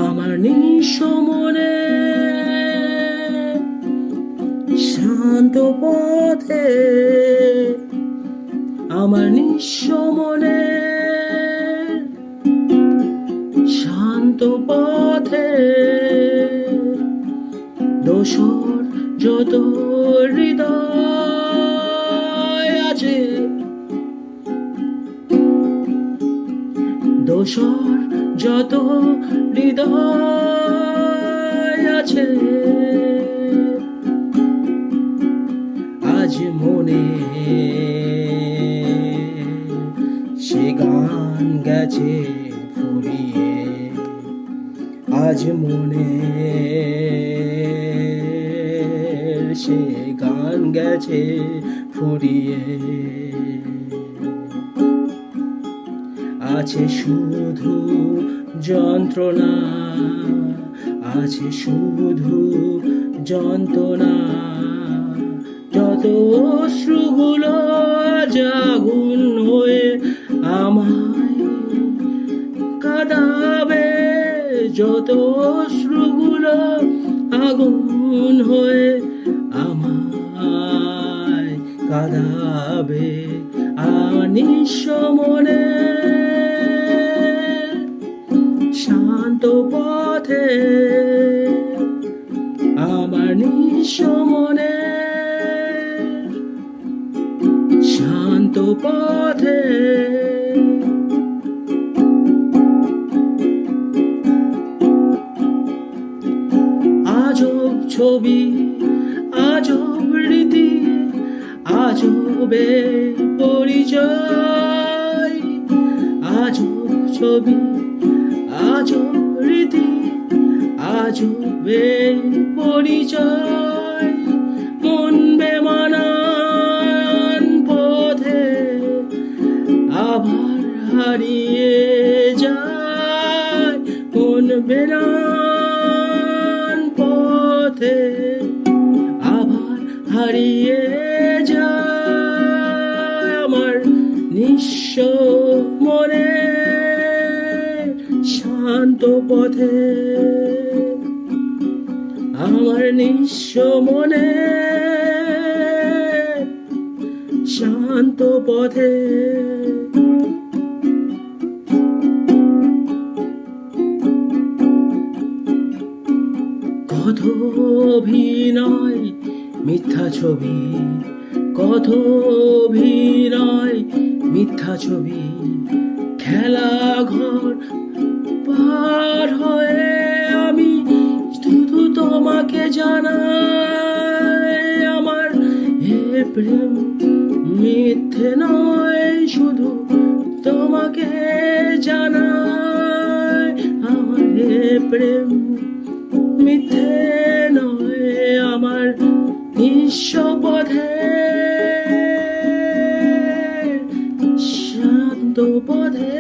আমার নিঃস্ব মনে শান্ত পথে, আমার নিঃস্ব মনে শান্ত পথে, দোসর যত হৃদয় আছে, দোসর যত হৃদয় আছে, আজ মনে সে গান গেছে ফুরিয়ে, আজ মনে সে গান গেছে ফুরিয়ে। আছে শুধু যন্ত্রণা, আছে শুধু যন্ত্রণা, যত অশ্রুগুলো আগুন হয়ে আমায় কাঁদাবে, যত অশ্রুগুলো আগুন হয়ে আমায় কাঁদাবে। আমার নিঃস্ব মনে শান্ত পথে, আমার নিঃস্ব মনে শান্ত পথে, আজব ছবি, আজব রীতি, আজবে পরিচয়, আজব ছবি, আজব রীতি, আজবে পরিচয়, মন বেমানান পথে আবার হারিয়ে যায়, মন বেমানান পথে আবার হারিয়ে যায়। আমার নিঃস্ব মনে শান্ত পথে, আমার নিঃস্ব মনে শান্ত পথে। কত অভিনয় মিথ্যা ছবি, কত অভিনয় মিথ্যা ছবি, খেলা ঘর পার হয়ে আমি শুধু তোমাকে জানাই, আমার হে প্রেম মিথ্যে নয়, শুধু তোমাকে জানাই, আমার হে প্রেম মিথ্যে নয়, আমার নিঃস্ব পথে শান্ত পথে।